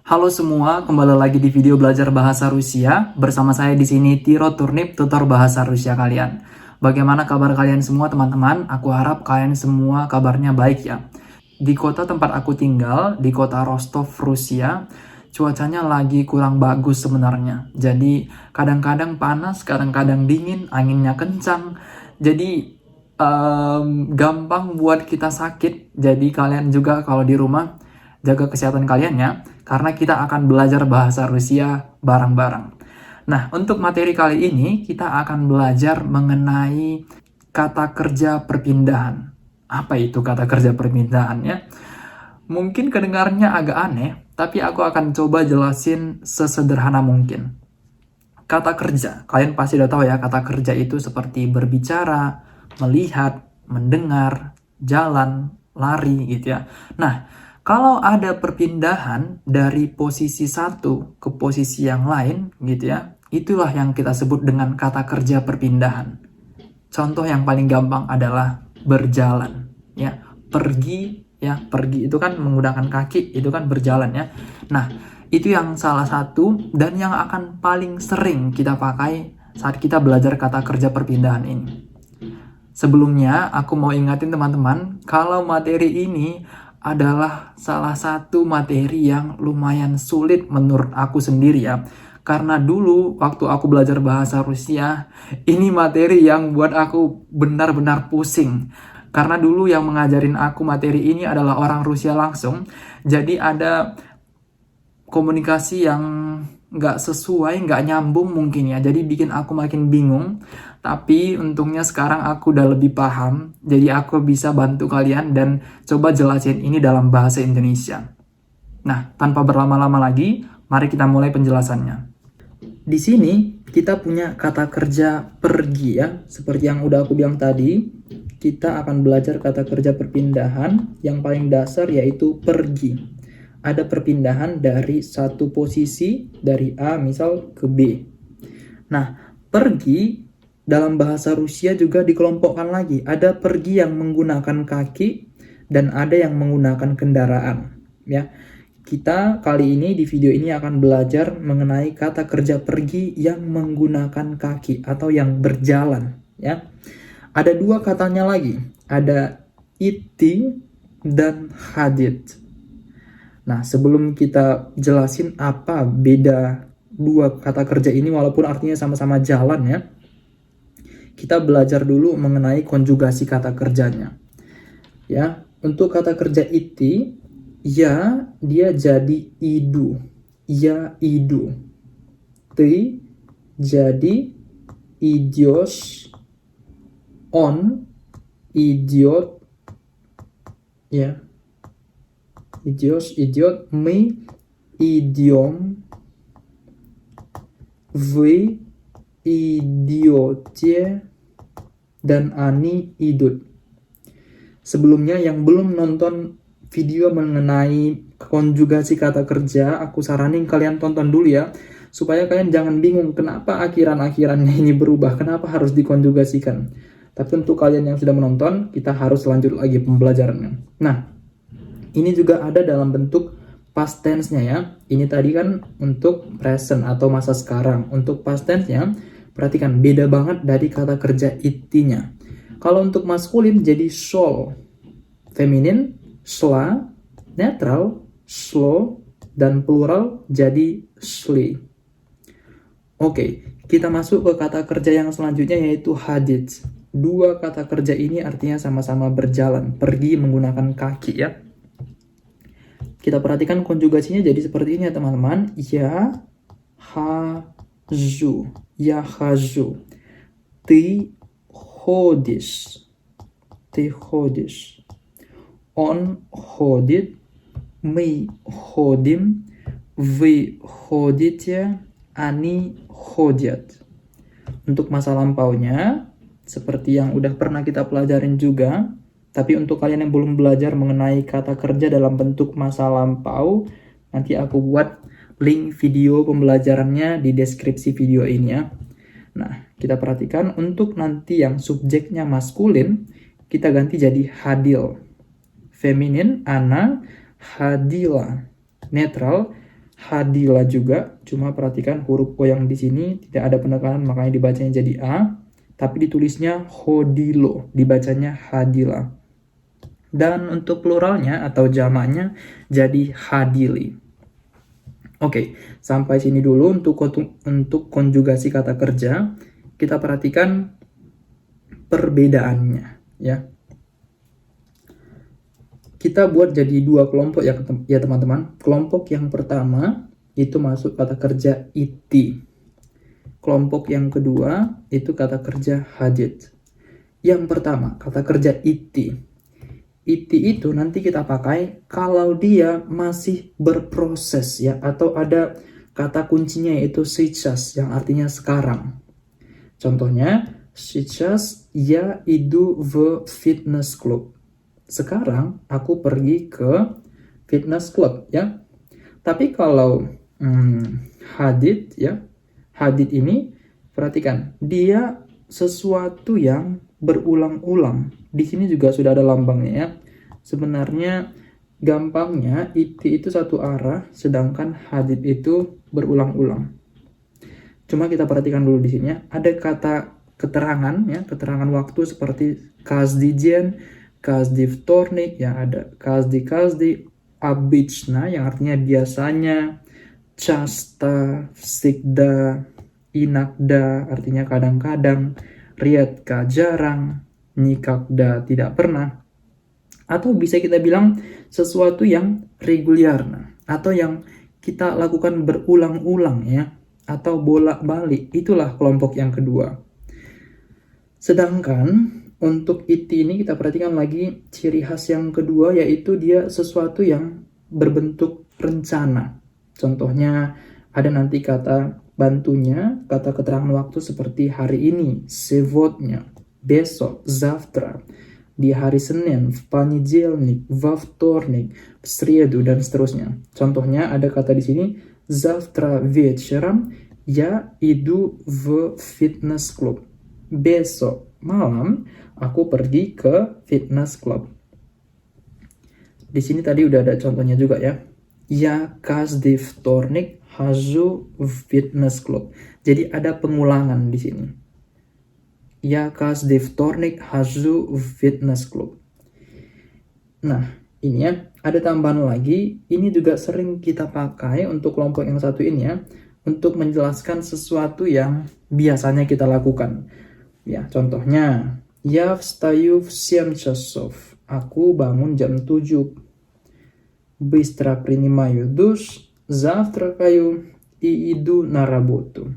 Halo semua, kembali lagi di video belajar bahasa Rusia. Bersama saya di sini Tiro Turnip, tutor bahasa Rusia kalian. Bagaimana kabar kalian semua teman-teman? Aku harap kalian semua kabarnya baik ya. Di kota tempat aku tinggal, di kota Rostov, Rusia, cuacanya lagi kurang bagus sebenarnya. Jadi kadang-kadang panas, kadang-kadang dingin, anginnya kencang. Jadi gampang buat kita sakit. Jadi kalian juga kalau di rumah jaga kesehatan kalian ya, karena kita akan belajar bahasa Rusia bareng-bareng. Nah, untuk materi kali ini kita akan belajar mengenai kata kerja perpindahan. Apa itu kata kerja perpindahan ya? Mungkin kedengarannya agak aneh, tapi aku akan coba jelasin sesederhana mungkin. Kata kerja, kalian pasti udah tahu ya, kata kerja itu seperti berbicara, melihat, mendengar, jalan, lari gitu ya. Nah, kalau ada perpindahan dari posisi satu ke posisi yang lain gitu ya, itulah yang kita sebut dengan kata kerja perpindahan. Contoh yang paling gampang adalah berjalan ya, pergi ya, pergi itu kan menggunakan kaki, itu kan berjalan ya. Nah, itu yang salah satu dan yang akan paling sering kita pakai saat kita belajar kata kerja perpindahan ini. Sebelumnya, aku mau ingatin teman-teman, kalau materi ini adalah salah satu materi yang lumayan sulit menurut aku sendiri ya. Karena dulu waktu aku belajar bahasa Rusia, ini materi yang buat aku benar-benar pusing. Karena dulu yang mengajarin aku materi ini adalah orang Rusia langsung. Jadi ada komunikasi yang nggak sesuai, nggak nyambung mungkin ya. Jadi bikin aku makin bingung. Tapi untungnya sekarang aku udah lebih paham, jadi aku bisa bantu kalian dan coba jelasin ini dalam bahasa Indonesia. Nah, tanpa berlama-lama lagi, mari kita mulai penjelasannya. Di sini kita punya kata kerja pergi ya, seperti yang udah aku bilang tadi, kita akan belajar kata kerja perpindahan yang paling dasar yaitu pergi. Ada perpindahan dari satu posisi, dari A misal ke B. Nah, pergi dalam bahasa Rusia juga dikelompokkan lagi. Ada pergi yang menggunakan kaki dan ada yang menggunakan kendaraan. Ya, kita kali ini di video ini akan belajar mengenai kata kerja pergi yang menggunakan kaki atau yang berjalan. Ya, ada dua katanya lagi. Ada iti dan hadit. Nah, sebelum kita jelasin apa beda dua kata kerja ini walaupun artinya sama-sama jalan ya, kita belajar dulu mengenai konjugasi kata kerjanya. Ya, untuk kata kerja iti, ya dia jadi idu. Ya idu. Ты jadi идешь. Он идет. Ya. Идет. Мы идем. Вы idiote. Dan Ani idut. Sebelumnya yang belum nonton video mengenai konjugasi kata kerja, aku saranin kalian tonton dulu ya, supaya kalian jangan bingung kenapa akhiran-akhirannya ini berubah, kenapa harus dikonjugasikan. Tapi untuk kalian yang sudah menonton, kita harus lanjut lagi pembelajarannya. Nah, ini juga ada dalam bentuk past tense-nya ya. Ini tadi kan untuk present atau masa sekarang. Untuk past tense-nya, perhatikan, beda banget dari kata kerja itinya. Kalau untuk maskulin jadi shol, feminin shla, netral shlo, dan plural jadi shli. Oke, kita masuk ke kata kerja yang selanjutnya yaitu hadit. Dua kata kerja ini artinya sama-sama berjalan, pergi menggunakan kaki ya. Kita perhatikan konjugasinya jadi seperti ini ya teman-teman. Ya, haju. Я хожу. Ты ходишь. Ты ходишь. Он ходит. Мы ходим. Вы ходите. Они ходят. Untuk masa lampaunya, seperti yang udah pernah kita pelajarin juga, tapi untuk kalian yang belum belajar mengenai kata kerja dalam bentuk masa lampau, nanti aku buat link video pembelajarannya di deskripsi video ini ya. Nah, kita perhatikan untuk nanti yang subjeknya maskulin, kita ganti jadi hadil. Feminin, ana, hadila. Netral, hadila juga, cuma perhatikan huruf O yang di sini tidak ada penekanan, makanya dibacanya jadi A, tapi ditulisnya hodilo, dibacanya hadila. Dan untuk pluralnya atau jamaknya jadi hadili. Oke, sampai sini dulu untuk konjugasi kata kerja. Kita perhatikan perbedaannya, ya. Kita buat jadi dua kelompok ya teman-teman. Kelompok yang pertama itu masuk kata kerja iti. Kelompok yang kedua itu kata kerja hadit. Yang pertama kata kerja iti. Iti itu nanti kita pakai kalau dia masih berproses ya, atau ada kata kuncinya yaitu сейчас yang artinya sekarang. Contohnya сейчас я иду в fitness club. Sekarang aku pergi ke fitness club ya. Tapi kalau hadit ya, hadit ini perhatikan dia sesuatu yang berulang-ulang. Di sini juga sudah ada lambangnya ya. Sebenarnya gampangnya iti itu satu arah, sedangkan hadit itu berulang-ulang. Cuma kita perhatikan dulu di sini ya. Ada kata keterangan ya, keterangan waktu seperti каждый каждый вторник, ya ada каждый, обычно yang artinya biasanya, часто, всегда, иногда artinya kadang-kadang, редко jarang, никогда tidak pernah. Atau bisa kita bilang sesuatu yang reguler atau yang kita lakukan berulang-ulang ya, atau bolak-balik. Itulah kelompok yang kedua. Sedangkan untuk iti ini kita perhatikan lagi ciri khas yang kedua, yaitu dia sesuatu yang berbentuk rencana. Contohnya ada nanti kata bantunya, kata keterangan waktu seperti hari ini, сегодня, besok, завтра, di hari Senin, в понедельник, во вторник, в среду, dan seterusnya. Contohnya ada kata di sini, завтра вечером я иду в фитнес-клуб. Besok malam aku pergi ke fitness club. Di sini tadi udah ada contohnya juga ya. Я каждый вторник хожу в fitness club. Jadi ada pengulangan di sini. Я каждый вторник хожу в fitness club. Nah, ini ya, ada tambahan lagi. Ini juga sering kita pakai untuk kelompok yang satu ini ya, untuk menjelaskan sesuatu yang biasanya kita lakukan. Ya, contohnya, я встаю в 7 часов. Aku bangun jam 7. Быстро принимаю душ, завтракаю и иду на работу.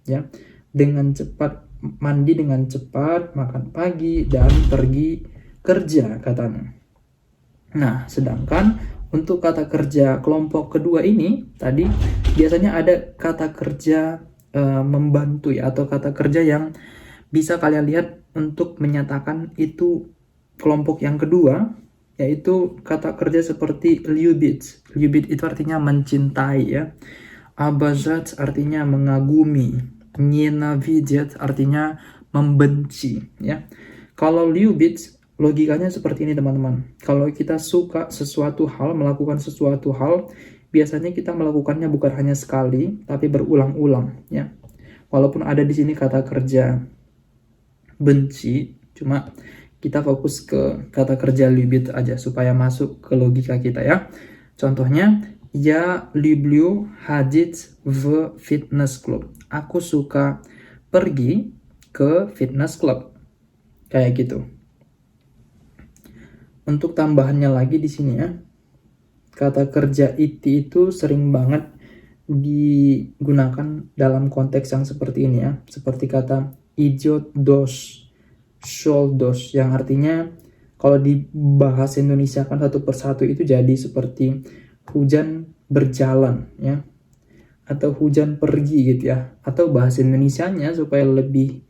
Ya, dengan cepat mandi dengan cepat, makan pagi dan pergi kerja katanya. Nah, sedangkan untuk kata kerja kelompok kedua ini tadi biasanya ada kata kerja membantu ya, atau kata kerja yang bisa kalian lihat untuk menyatakan itu kelompok yang kedua, yaitu kata kerja seperti любить. Любить itu artinya mencintai ya. Обожать artinya mengagumi. Ненавидеть artinya membenci ya. Kalau любить logikanya seperti ini teman-teman. Kalau kita suka sesuatu hal, melakukan sesuatu hal, biasanya kita melakukannya bukan hanya sekali, tapi berulang-ulang ya. Walaupun ada di sini kata kerja benci, cuma kita fokus ke kata kerja любить aja supaya masuk ke logika kita ya. Contohnya, я люблю ходить в fitness-клуб. Aku suka pergi ke fitness club. Kayak gitu. Untuk tambahannya lagi di sini ya, kata kerja iti itu sering banget digunakan dalam konteks yang seperti ini ya, seperti kata идет дождь, шел дождь, yang artinya kalau di bahasa Indonesia kan satu persatu itu jadi seperti hujan berjalan ya, atau hujan pergi gitu ya, atau bahasa Indonesianya supaya lebih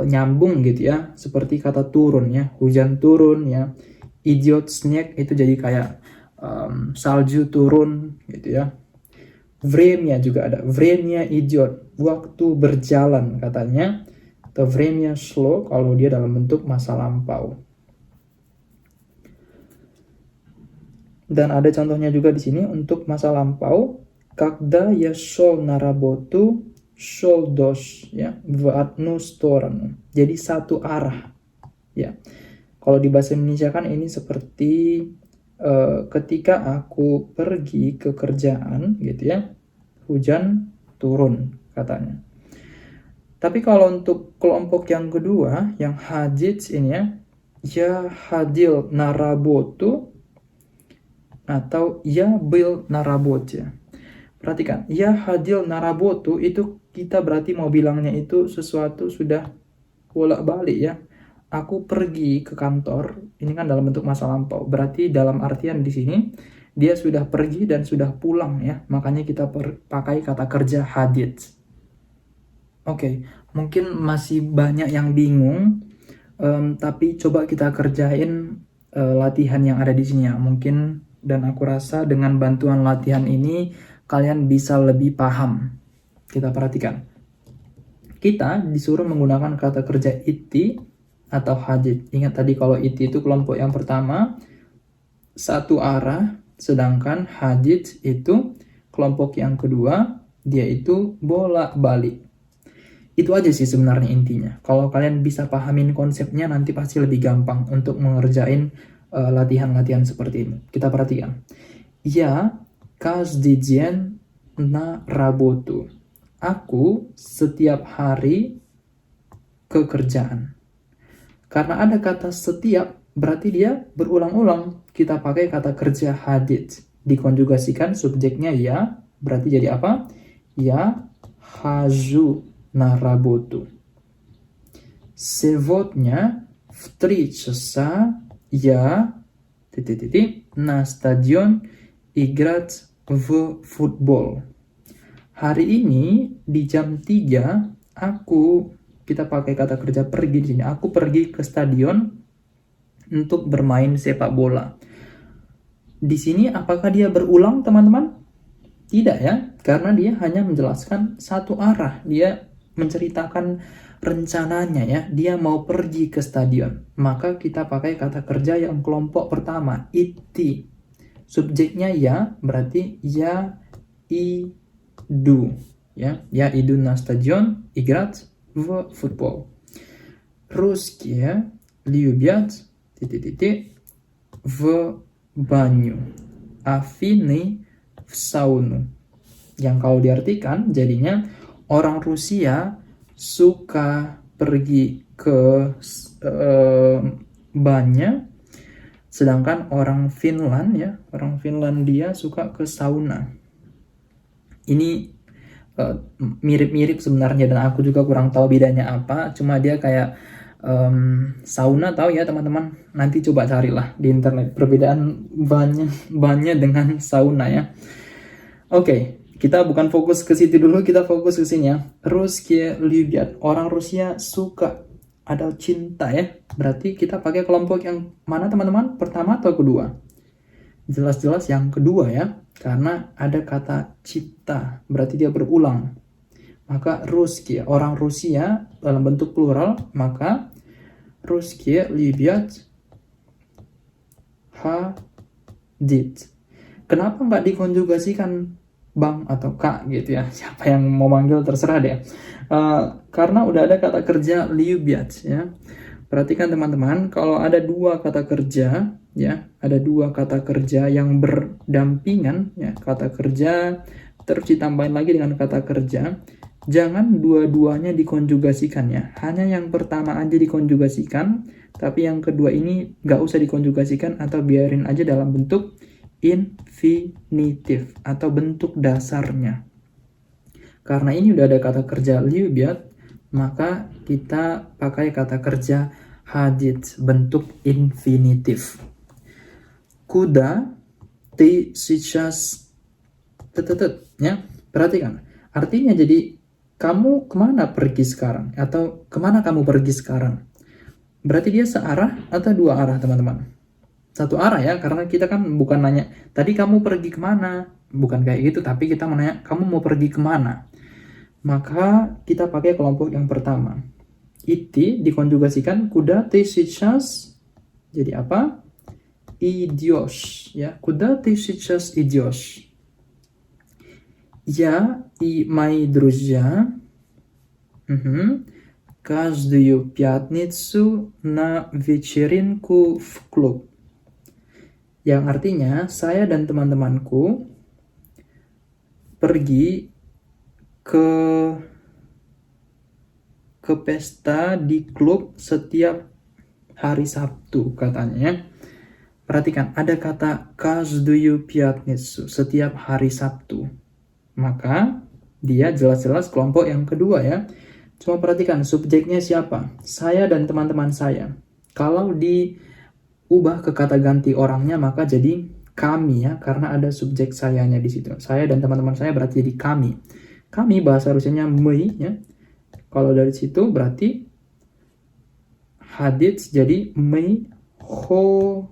nyambung gitu ya, seperti kata turun ya, hujan turun ya. Idiot snack itu jadi kayak salju turun gitu ya. Vremya juga ada, vremya idiot, waktu berjalan katanya, atau vremya шло kalau dia dalam bentuk masa lampau. Dan ada contohnya juga di sini untuk masa lampau. Когда я шел на работу, шел дождь, ya, в одну сторону. Jadi satu arah, ya. Kalau di bahasa Indonesia kan ini seperti ketika aku pergi ke kerjaan, gitu ya, hujan turun katanya. Tapi kalau untuk kelompok yang kedua, yang hadits ini ya hadil на работу atau я был на работе. Perhatikan, ya hadil на работу itu kita berarti mau bilangnya itu sesuatu sudah bolak-balik ya. Aku pergi ke kantor, ini kan dalam bentuk masa lampau. Berarti dalam artian di sini dia sudah pergi dan sudah pulang ya. Makanya kita pakai kata kerja hadit. Oke, mungkin masih banyak yang bingung, tapi coba kita kerjain latihan yang ada di sini ya. Mungkin dan aku rasa dengan bantuan latihan ini kalian bisa lebih paham. Kita perhatikan. Kita disuruh menggunakan kata kerja iti atau hadit. Ingat tadi kalau iti itu kelompok yang pertama, satu arah, sedangkan hadit itu kelompok yang kedua, dia itu bolak-balik. Itu aja sih sebenarnya intinya. Kalau kalian bisa pahamin konsepnya, nanti pasti lebih gampang untuk mengerjain latihan-latihan seperti ini. Kita perhatikan. Ya, каждый день на работу. Aku setiap hari ke kerjaan. Karena ada kata setiap, berarti dia berulang-ulang. Kita pakai kata kerja hadit. Dikonjugasikan subjeknya ya, berarti jadi apa? Я хожу на работу. Сегодня в 3 часа я на стадион играть в football. Hari ini di jam 3 kita pakai kata kerja pergi di sini. Aku pergi ke stadion untuk bermain sepak bola. Di sini apakah dia berulang, teman-teman? Tidak ya, karena dia hanya menjelaskan satu arah. Dia menceritakan rencananya ya. Dia mau pergi ke stadion. Maka kita pakai kata kerja yang kelompok pertama, iti. Subjeknya ya, berarti ya idu. Ya idu na stadion играть в football. Русские любят в баню. Афины в сауну. Yang kalau diartikan jadinya orang Rusia suka pergi ke banyak, sedangkan orang Finlandia suka ke sauna. Ini mirip-mirip sebenarnya dan aku juga kurang tahu bedanya apa. Cuma dia kayak sauna, tahu ya teman-teman? Nanti coba carilah di internet perbedaan banyak dengan sauna ya. Oke, kita bukan fokus ke situ dulu, kita fokus ke sini ya. Русские любят. Orang Rusia suka, ada cinta ya. Berarti kita pakai kelompok yang mana teman-teman? Pertama atau kedua? Jelas-jelas yang kedua ya. Karena ada kata cinta, berarti dia berulang. Maka русские, orang Rusia dalam bentuk plural, maka русские любят ходить. Kenapa nggak dikonjugasikan bang atau kak gitu ya? Siapa yang mau manggil terserah deh. Karena udah ada kata kerja любят ya. Perhatikan teman-teman, kalau ada dua kata kerja ya, ada dua kata kerja yang berdampingan ya, kata kerja terus ditambahin lagi dengan kata kerja, jangan dua-duanya dikonjugasikan ya. Hanya yang pertama aja dikonjugasikan, tapi yang kedua ini nggak usah dikonjugasikan atau biarin aja dalam bentuk infinitif atau bentuk dasarnya. Karena ini udah ada kata kerja любят, maka kita pakai kata kerja hadит bentuk infinitif. Куда ты сейчас ya. Perhatikan. Artinya jadi kamu kemana pergi sekarang atau kemana kamu pergi sekarang. Berarti dia searah atau dua arah teman-teman? Satu arah ya, karena kita kan bukan nanya tadi kamu pergi kemana, bukan kayak gitu, tapi kita menanya kamu mau pergi kemana. Maka kita pakai kelompok yang pertama. Iti dikonjugasikan kuda ты сейчас jadi apa? идешь? Ya, куда ты сейчас идешь? Я и мои друзья каждую пятницу на вечеринку в клуб. Yang artinya, saya dan teman-temanku pergi ke pesta di klub setiap hari Sabtu katanya. Perhatikan, ada kata каждую пятницу, setiap hari Sabtu. Maka dia jelas-jelas kelompok yang kedua ya. Cuma perhatikan subjeknya siapa? Saya dan teman-teman saya. Kalau diubah ke kata ganti orangnya maka jadi kami ya, karena ada subjek sayanya di situ. Saya dan teman-teman saya berarti jadi kami. Kami bahasa Rusianya мы ya. Kalau dari situ berarti hadits jadi мы ходим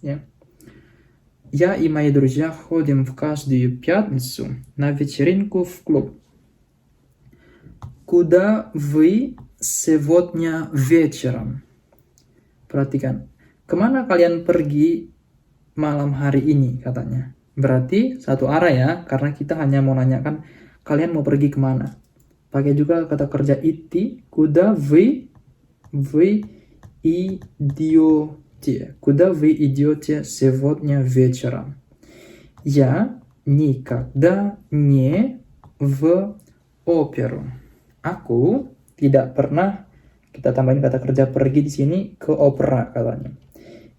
ya. Я и мои друзья ходим в каждую пятницу на вечеринку в клуб. Куда вы сегодня вечером? Perhatikan, kemana kalian pergi malam hari ini katanya. Berarti satu arah ya, karena kita hanya mau nanyakan kalian mau pergi kemana. Pakai juga kata kerja iti, куда вы идете. Куда вы идете сегодня вечером? Я никогда не в оперу. Aku tidak pernah, kita tambahin kata kerja pergi di sini, ke opera katanya.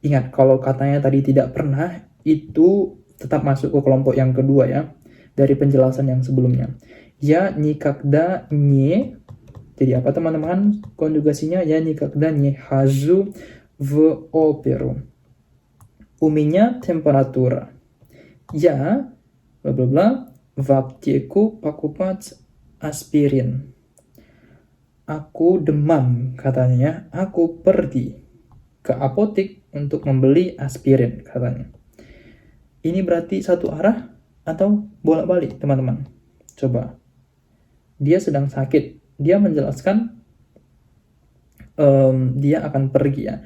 Ingat, kalau katanya tadi tidak pernah, itu tetap masuk ke kelompok yang kedua ya, dari penjelasan yang sebelumnya. Я никогда не, jadi apa teman-teman konjugasinya? Я никогда не хожу в оперу. У меня температура. Я бла-бла-бла в аптеку покупать aspirin. Aku demam katanya. Aku pergi ke apotek untuk membeli aspirin katanya. Ini berarti satu arah atau bolak-balik teman-teman? Coba. Dia sedang sakit. Dia menjelaskan dia akan pergi ya.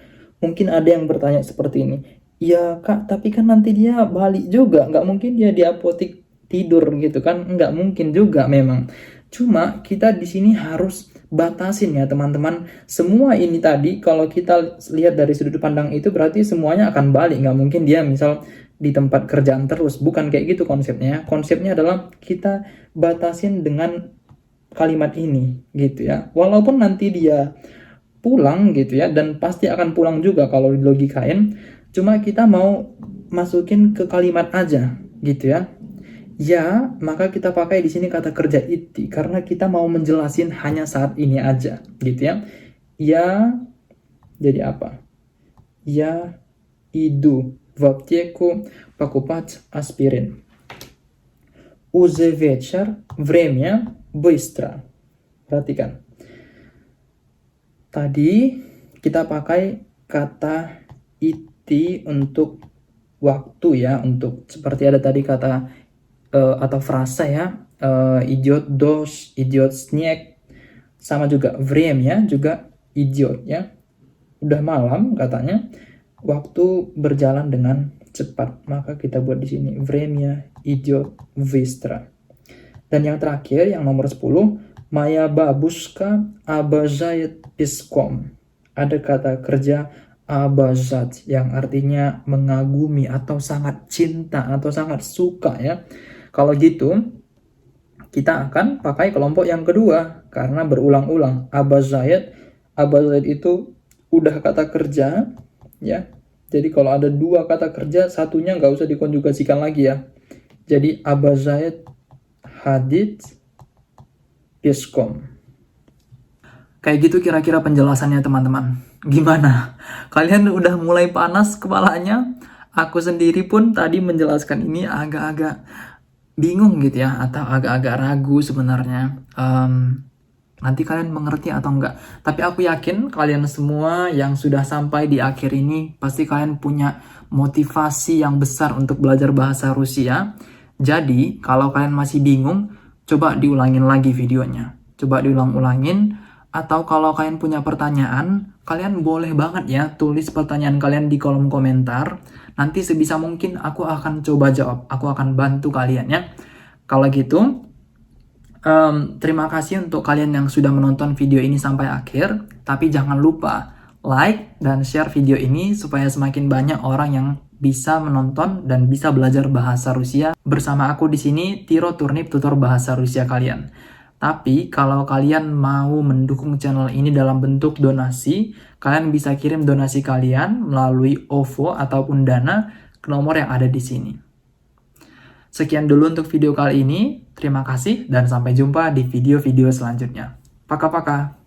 Mungkin ada yang bertanya seperti ini. Ya kak, tapi kan nanti dia balik juga. Nggak mungkin dia di apotek tidur gitu kan. Nggak mungkin juga memang. Cuma kita di sini harus batasin ya teman-teman. Semua ini tadi kalau kita lihat dari sudut pandang itu berarti semuanya akan balik. Nggak mungkin dia misal di tempat kerjaan terus. Bukan kayak gitu konsepnya. Konsepnya adalah kita batasin dengan kalimat ini gitu ya. Walaupun nanti dia pulang gitu ya, dan pasti akan pulang juga kalau dilogikain. Cuma kita mau masukin ke kalimat aja gitu ya. Ya, maka kita pakai di sini kata kerja iti karena kita mau menjelasin hanya saat ini aja, gitu ya. Ya, jadi apa? Ya, idu в аптеку покупать аспирин. Уже вечер, время быстро. Perhatikan. Tadi kita pakai kata iti untuk waktu ya, untuk seperti ada tadi kata atau frasa ya, idiot dos, idiot снег, sama juga время juga idiot ya. Udah malam katanya, waktu berjalan dengan cepat, maka kita buat di sini время идет быстро. Dan yang terakhir, yang nomor 10, моя бабушка обожает песком. Ada kata kerja обожать yang artinya mengagumi atau sangat cinta atau sangat suka ya. Kalau gitu, kita akan pakai kelompok yang kedua karena berulang-ulang. Обожает itu udah kata kerja ya. Jadi kalau ada dua kata kerja, satunya nggak usah dikonjugasikan lagi ya. Jadi обожает ходить пешком. Kayak gitu kira-kira penjelasannya teman-teman. Gimana? Kalian udah mulai panas kepalanya? Aku sendiri pun tadi menjelaskan ini agak-agak bingung gitu ya, atau agak-agak ragu sebenarnya. Nanti kalian mengerti atau enggak. Tapi aku yakin kalian semua yang sudah sampai di akhir ini pasti kalian punya motivasi yang besar untuk belajar bahasa Rusia. Jadi kalau kalian masih bingung, coba diulangin lagi videonya. Coba diulang-ulangin. Atau kalau kalian punya pertanyaan, kalian boleh banget ya tulis pertanyaan kalian di kolom komentar. Nanti sebisa mungkin aku akan coba jawab. Aku akan bantu kalian ya. Kalau gitu, terima kasih untuk kalian yang sudah menonton video ini sampai akhir. Tapi jangan lupa like dan share video ini supaya semakin banyak orang yang bisa menonton dan bisa belajar bahasa Rusia bersama aku di sini, Tiro Turnip, tutor bahasa Rusia kalian. Tapi kalau kalian mau mendukung channel ini dalam bentuk donasi, kalian bisa kirim donasi kalian melalui OVO ataupun Dana ke nomor yang ada di sini. Sekian dulu untuk video kali ini. Terima kasih dan sampai jumpa di video-video selanjutnya. Paka-paka.